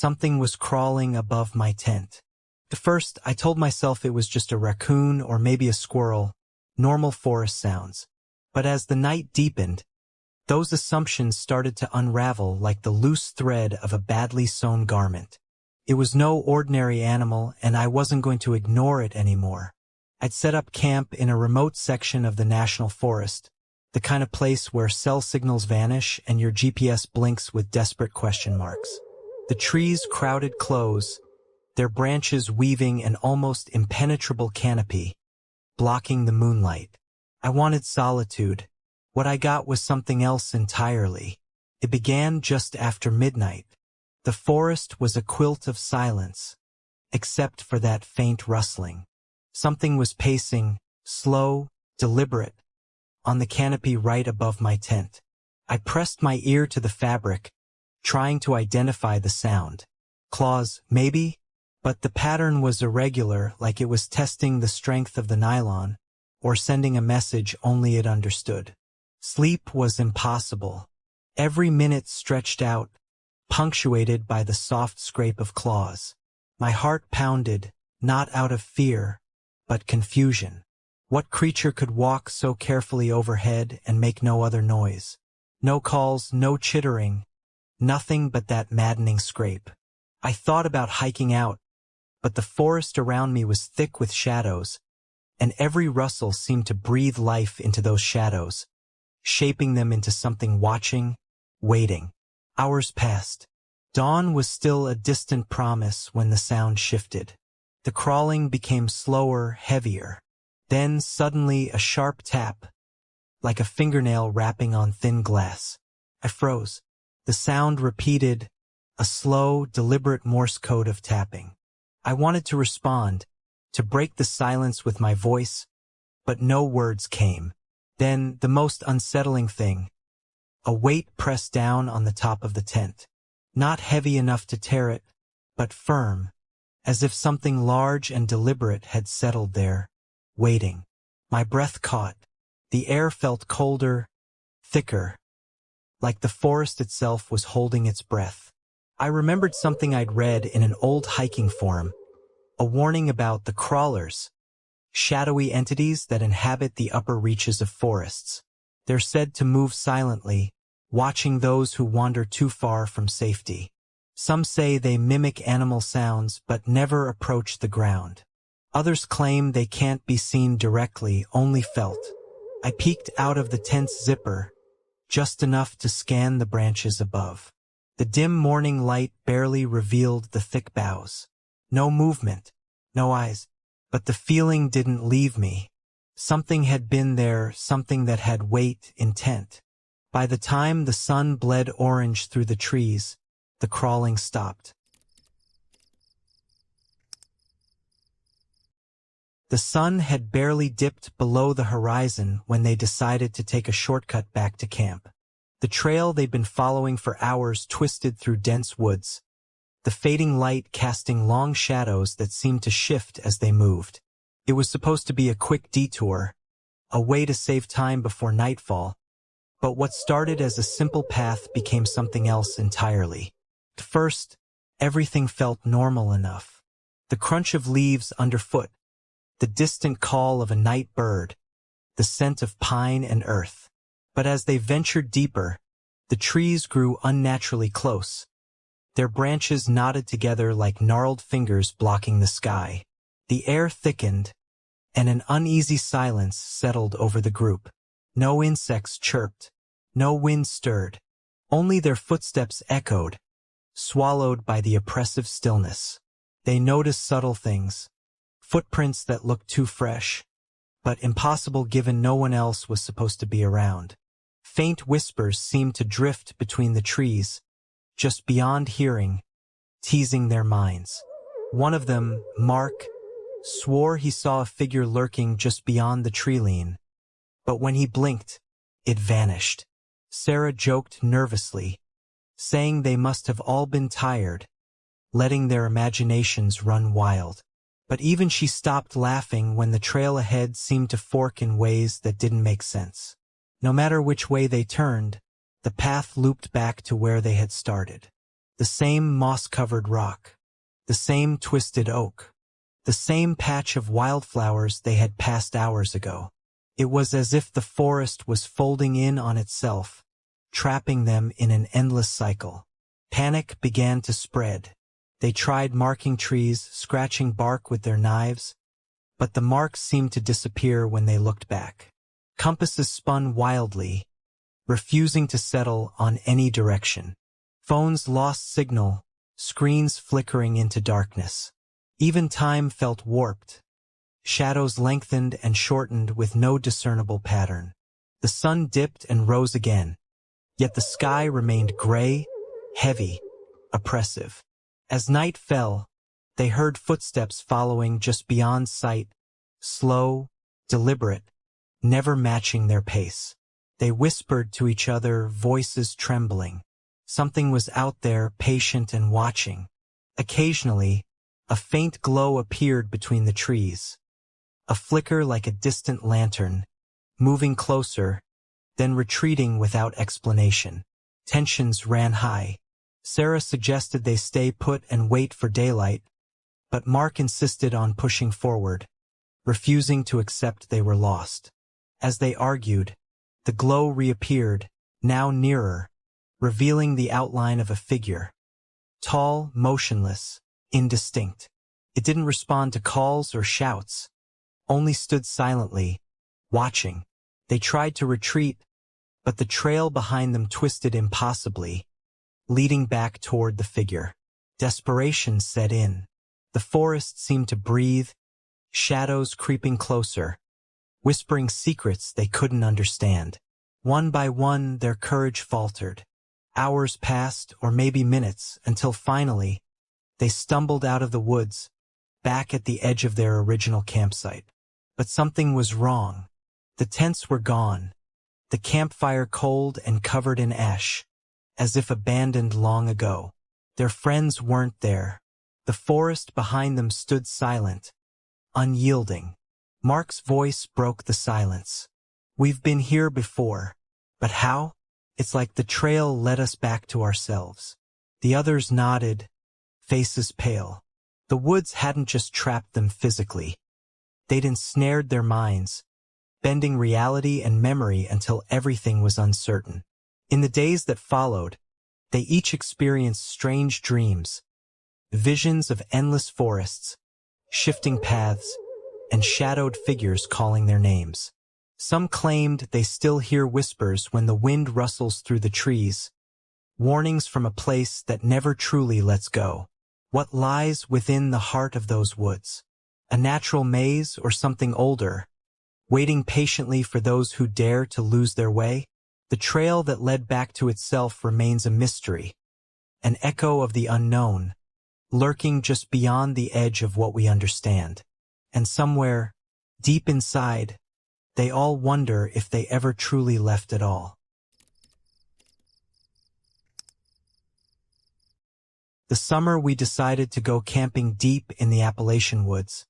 Something was crawling above my tent. At first, I told myself it was just a raccoon or maybe a squirrel, normal forest sounds. But as the night deepened, those assumptions started to unravel like the loose thread of a badly sewn garment. It was no ordinary animal, and I wasn't going to ignore it anymore. I'd set up camp in a remote section of the national forest, the kind of place where cell signals vanish and your GPS blinks with desperate question marks. The trees crowded close, their branches weaving an almost impenetrable canopy, blocking the moonlight. I wanted solitude. What I got was something else entirely. It began just after midnight. The forest was a quilt of silence, except for that faint rustling. Something was pacing, slow, deliberate, on the canopy right above my tent. I pressed my ear to the fabric, trying to identify the sound. Claws, maybe? But the pattern was irregular, like it was testing the strength of the nylon, or sending a message only it understood. Sleep was impossible. Every minute stretched out, punctuated by the soft scrape of claws. My heart pounded, not out of fear, but confusion. What creature could walk so carefully overhead and make no other noise? No calls, no chittering, nothing but that maddening scrape. I thought about hiking out, but the forest around me was thick with shadows, and every rustle seemed to breathe life into those shadows, shaping them into something watching, waiting. Hours passed. Dawn was still a distant promise when the sound shifted. The crawling became slower, heavier. Then suddenly a sharp tap, like a fingernail rapping on thin glass. I froze. The sound repeated, a slow, deliberate Morse code of tapping. I wanted to respond, to break the silence with my voice, but no words came. Then, the most unsettling thing, a weight pressed down on the top of the tent. Not heavy enough to tear it, but firm, as if something large and deliberate had settled there, waiting. My breath caught. The air felt colder, thicker, like the forest itself was holding its breath. I remembered something I'd read in an old hiking forum, a warning about the crawlers, shadowy entities that inhabit the upper reaches of forests. They're said to move silently, watching those who wander too far from safety. Some say they mimic animal sounds but never approach the ground. Others claim they can't be seen directly, only felt. I peeked out of the tent's zipper, just enough to scan the branches above. The dim morning light barely revealed the thick boughs. No movement, no eyes, but the feeling didn't leave me. Something had been there, something that had weight, intent. By the time the sun bled orange through the trees, the crawling stopped. The sun had barely dipped below the horizon when they decided to take a shortcut back to camp. The trail they'd been following for hours twisted through dense woods, the fading light casting long shadows that seemed to shift as they moved. It was supposed to be a quick detour, a way to save time before nightfall, but what started as a simple path became something else entirely. At first, everything felt normal enough. The crunch of leaves underfoot, the distant call of a night bird, the scent of pine and earth. But as they ventured deeper, the trees grew unnaturally close. Their branches knotted together like gnarled fingers blocking the sky. The air thickened, and an uneasy silence settled over the group. No insects chirped, no wind stirred, only their footsteps echoed, swallowed by the oppressive stillness. They noticed subtle things, footprints that looked too fresh, but impossible given no one else was supposed to be around. Faint whispers seemed to drift between the trees, just beyond hearing, teasing their minds. One of them, Mark, swore he saw a figure lurking just beyond the tree line, but when he blinked, it vanished. Sarah joked nervously, saying they must have all been tired, letting their imaginations run wild. But even she stopped laughing when the trail ahead seemed to fork in ways that didn't make sense. No matter which way they turned, the path looped back to where they had started. The same moss-covered rock. The same twisted oak. The same patch of wildflowers they had passed hours ago. It was as if the forest was folding in on itself, trapping them in an endless cycle. Panic began to spread. They tried marking trees, scratching bark with their knives, but the marks seemed to disappear when they looked back. Compasses spun wildly, refusing to settle on any direction. Phones lost signal, screens flickering into darkness. Even time felt warped. Shadows lengthened and shortened with no discernible pattern. The sun dipped and rose again, yet the sky remained gray, heavy, oppressive. As night fell, they heard footsteps following just beyond sight, slow, deliberate, never matching their pace. They whispered to each other, voices trembling. Something was out there, patient and watching. Occasionally, a faint glow appeared between the trees. A flicker like a distant lantern, moving closer, then retreating without explanation. Tensions ran high. Sarah suggested they stay put and wait for daylight, but Mark insisted on pushing forward, refusing to accept they were lost. As they argued, the glow reappeared, now nearer, revealing the outline of a figure. Tall, motionless, indistinct. It didn't respond to calls or shouts, only stood silently, watching. They tried to retreat, but the trail behind them twisted impossibly, leading back toward the figure. Desperation set in. The forest seemed to breathe, shadows creeping closer, whispering secrets they couldn't understand. One by one, their courage faltered. Hours passed, or maybe minutes, until finally, they stumbled out of the woods, back at the edge of their original campsite. But something was wrong. The tents were gone, the campfire cold and covered in ash, as if abandoned long ago. Their friends weren't there. The forest behind them stood silent, unyielding. Mark's voice broke the silence. "We've been here before. But how? It's like the trail led us back to ourselves." The others nodded, faces pale. The woods hadn't just trapped them physically. They'd ensnared their minds, bending reality and memory until everything was uncertain. In the days that followed, they each experienced strange dreams, visions of endless forests, shifting paths, and shadowed figures calling their names. Some claimed they still hear whispers when the wind rustles through the trees, warnings from a place that never truly lets go. What lies within the heart of those woods? A natural maze or something older, waiting patiently for those who dare to lose their way? The trail that led back to itself remains a mystery, an echo of the unknown, lurking just beyond the edge of what we understand. And somewhere, deep inside, they all wonder if they ever truly left at all. The summer we decided to go camping deep in the Appalachian woods.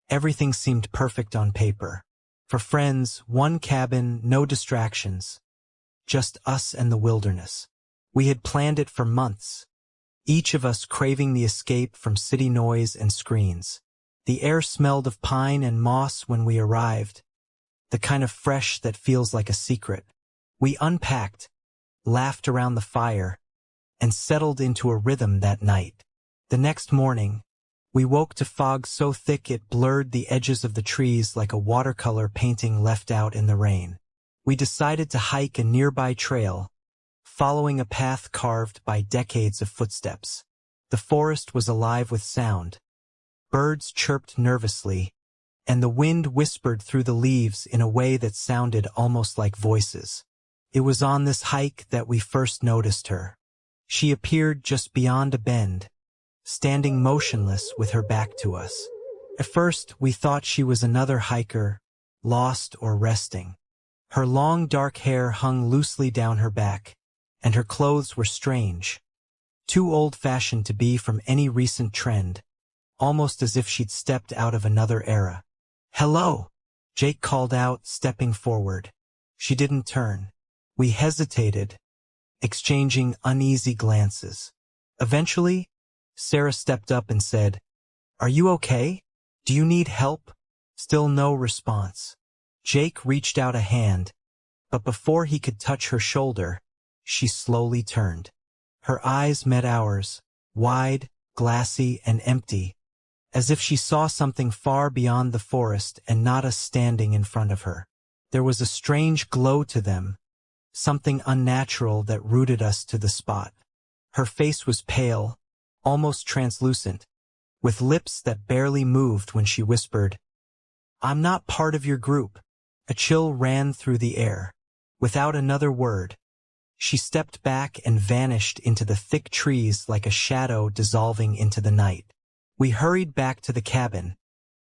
Everything seemed perfect on paper. For friends, one cabin, no distractions. Just us and the wilderness. We had planned it for months, each of us craving the escape from city noise and screens. The air smelled of pine and moss when we arrived, the kind of fresh that feels like a secret. We unpacked, laughed around the fire, and settled into a rhythm that night. The next morning, we woke to fog so thick it blurred the edges of the trees like a watercolor painting left out in the rain. We decided to hike a nearby trail, following a path carved by decades of footsteps. The forest was alive with sound. Birds chirped nervously, and the wind whispered through the leaves in a way that sounded almost like voices. It was on this hike that we first noticed her. She appeared just beyond a bend, standing motionless with her back to us. At first, we thought she was another hiker, lost or resting. Her long dark hair hung loosely down her back, and her clothes were strange, too old-fashioned to be from any recent trend, almost as if she'd stepped out of another era. "Hello," Jake called out, stepping forward. She didn't turn. We hesitated, exchanging uneasy glances. Eventually, Sarah stepped up and said, "Are you okay? Do you need help?" Still no response. Jake reached out a hand, but before he could touch her shoulder, she slowly turned. Her eyes met ours, wide, glassy, and empty, as if she saw something far beyond the forest and not us standing in front of her. There was a strange glow to them, something unnatural that rooted us to the spot. Her face was pale, almost translucent, with lips that barely moved when she whispered, "I'm not part of your group." A chill ran through the air. Without another word, she stepped back and vanished into the thick trees like a shadow dissolving into the night. We hurried back to the cabin,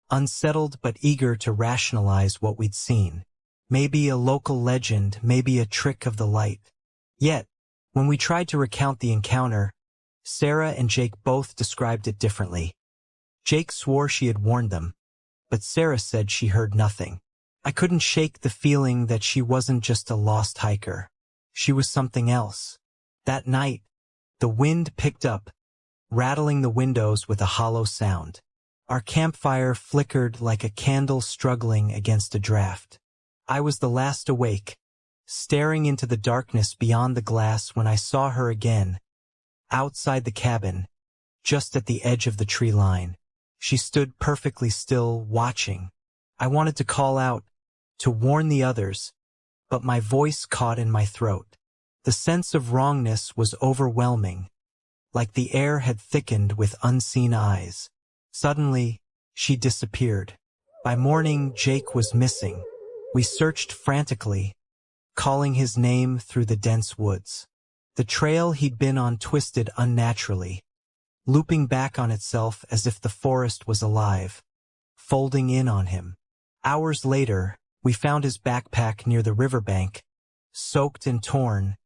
unsettled but eager to rationalize what we'd seen. Maybe a local legend, maybe a trick of the light. Yet, when we tried to recount the encounter, Sarah and Jake both described it differently. Jake swore she had warned them, but Sarah said she heard nothing. I couldn't shake the feeling that she wasn't just a lost hiker. She was something else. That night, the wind picked up, rattling the windows with a hollow sound. Our campfire flickered like a candle struggling against a draft. I was the last awake, staring into the darkness beyond the glass when I saw her again, outside the cabin, just at the edge of the tree line. She stood perfectly still, watching. I wanted to call out, to warn the others, but my voice caught in my throat. The sense of wrongness was overwhelming, like the air had thickened with unseen eyes. Suddenly, she disappeared. By morning, Jake was missing. We searched frantically, calling his name through the dense woods. The trail he'd been on twisted unnaturally, looping back on itself as if the forest was alive, folding in on him. Hours later, we found his backpack near the riverbank, soaked and torn,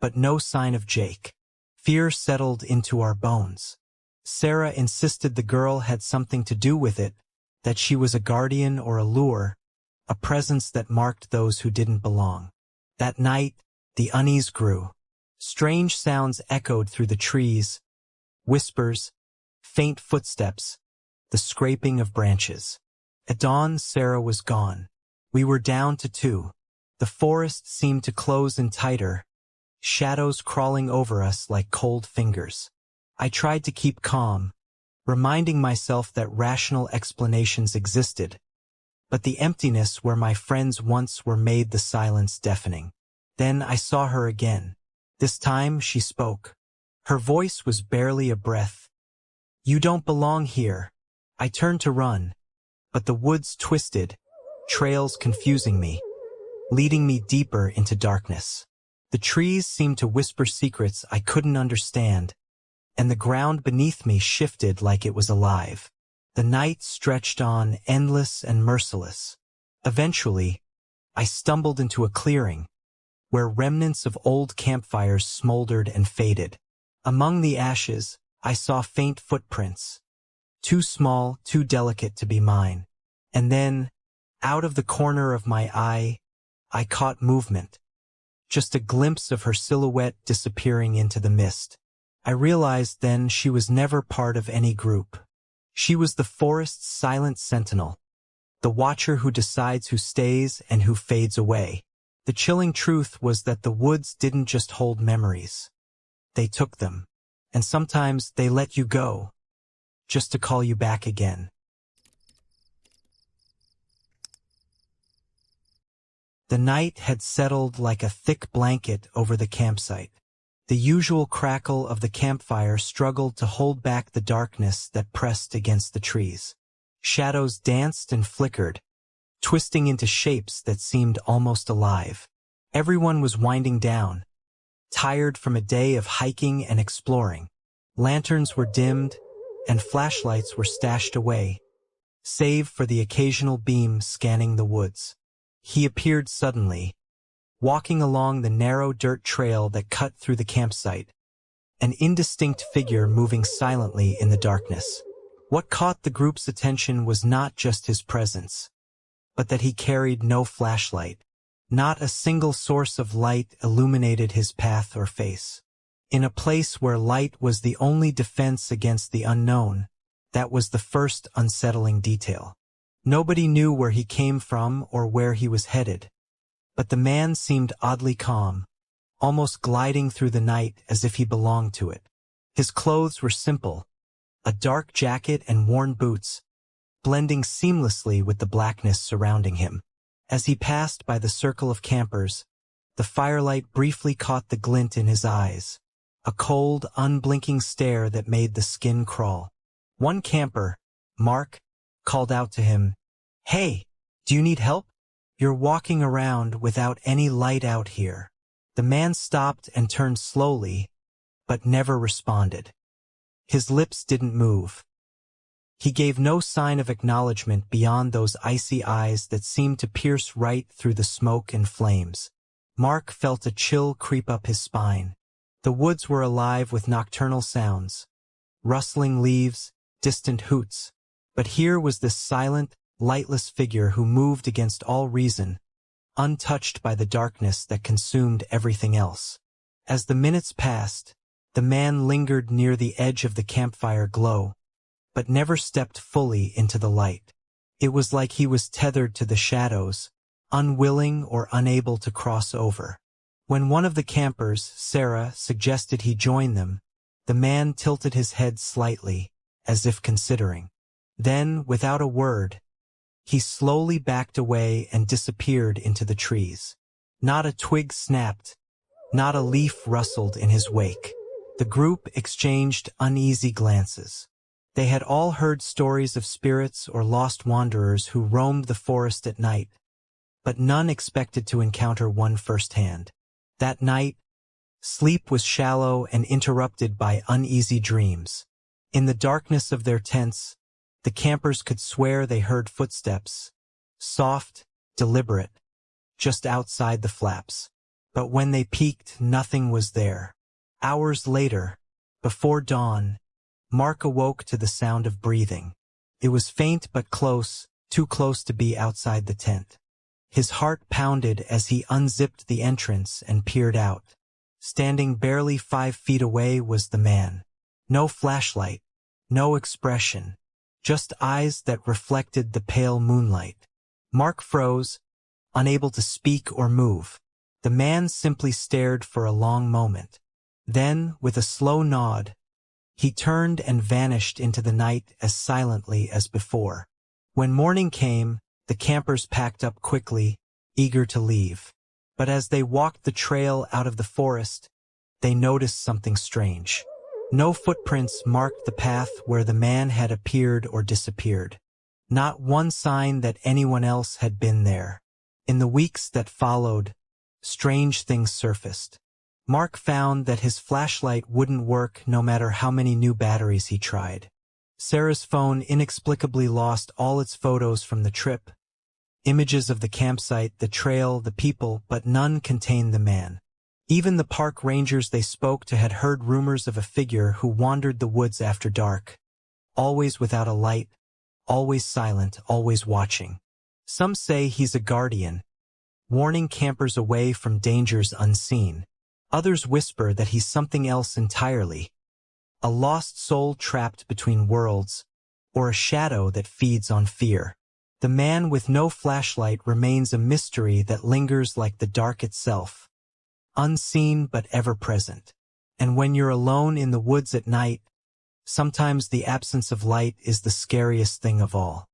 but no sign of Jake. Fear settled into our bones. Sarah insisted the girl had something to do with it, that she was a guardian or a lure, a presence that marked those who didn't belong. That night, the unease grew. Strange sounds echoed through the trees, whispers, faint footsteps, the scraping of branches. At dawn, Sarah was gone. We were down to two. The forest seemed to close in tighter, shadows crawling over us like cold fingers. I tried to keep calm, reminding myself that rational explanations existed, but the emptiness where my friends once were made the silence deafening. Then I saw her again. This time she spoke. Her voice was barely a breath. "You don't belong here." I turned to run, but the woods twisted, trails confusing me, leading me deeper into darkness. The trees seemed to whisper secrets I couldn't understand, and the ground beneath me shifted like it was alive. The night stretched on, endless and merciless. Eventually, I stumbled into a clearing, where remnants of old campfires smoldered and faded. Among the ashes, I saw faint footprints, too small, too delicate to be mine. And then, out of the corner of my eye, I caught movement, just a glimpse of her silhouette disappearing into the mist. I realized then she was never part of any group. She was the forest's silent sentinel, the watcher who decides who stays and who fades away. The chilling truth was that the woods didn't just hold memories. They took them, and sometimes they let you go, just to call you back again. The night had settled like a thick blanket over the campsite. The usual crackle of the campfire struggled to hold back the darkness that pressed against the trees. Shadows danced and flickered, twisting into shapes that seemed almost alive. Everyone was winding down, tired from a day of hiking and exploring. Lanterns were dimmed, and flashlights were stashed away, save for the occasional beam scanning the woods. He appeared suddenly, walking along the narrow dirt trail that cut through the campsite, an indistinct figure moving silently in the darkness. What caught the group's attention was not just his presence, but that he carried no flashlight. Not a single source of light illuminated his path or face. In a place where light was the only defense against the unknown, that was the first unsettling detail. Nobody knew where he came from or where he was headed, but the man seemed oddly calm, almost gliding through the night as if he belonged to it. His clothes were simple, a dark jacket and worn boots, blending seamlessly with the blackness surrounding him. As he passed by the circle of campers, the firelight briefly caught the glint in his eyes, a cold, unblinking stare that made the skin crawl. One camper, Mark, called out to him, "Hey, do you need help? You're walking around without any light out here." The man stopped and turned slowly, but never responded. His lips didn't move. He gave no sign of acknowledgement beyond those icy eyes that seemed to pierce right through the smoke and flames. Mark felt a chill creep up his spine. The woods were alive with nocturnal sounds, rustling leaves, distant hoots, but here was this silent, lightless figure who moved against all reason, untouched by the darkness that consumed everything else. As the minutes passed, the man lingered near the edge of the campfire glow, but never stepped fully into the light. It was like he was tethered to the shadows, unwilling or unable to cross over. When one of the campers, Sarah, suggested he join them, the man tilted his head slightly, as if considering. Then, without a word, he slowly backed away and disappeared into the trees. Not a twig snapped, not a leaf rustled in his wake. The group exchanged uneasy glances. They had all heard stories of spirits or lost wanderers who roamed the forest at night, but none expected to encounter one firsthand. That night, sleep was shallow and interrupted by uneasy dreams. In the darkness of their tents, the campers could swear they heard footsteps, soft, deliberate, just outside the flaps. But when they peeked, nothing was there. Hours later, before dawn, Mark awoke to the sound of breathing. It was faint but close, too close to be outside the tent. His heart pounded as he unzipped the entrance and peered out. Standing barely 5 feet away was the man. No flashlight, no expression, just eyes that reflected the pale moonlight. Mark froze, unable to speak or move. The man simply stared for a long moment. Then, with a slow nod, he turned and vanished into the night as silently as before. When morning came, the campers packed up quickly, eager to leave. But as they walked the trail out of the forest, they noticed something strange. No footprints marked the path where the man had appeared or disappeared. Not one sign that anyone else had been there. In the weeks that followed, strange things surfaced. Mark found that his flashlight wouldn't work no matter how many new batteries he tried. Sarah's phone inexplicably lost all its photos from the trip. Images of the campsite, the trail, the people, but none contained the man. Even the park rangers they spoke to had heard rumors of a figure who wandered the woods after dark, always without a light, always silent, always watching. Some say he's a guardian, warning campers away from dangers unseen. Others whisper that he's something else entirely, a lost soul trapped between worlds, or a shadow that feeds on fear. The man with no flashlight remains a mystery that lingers like the dark itself, unseen but ever present. And when you're alone in the woods at night, sometimes the absence of light is the scariest thing of all.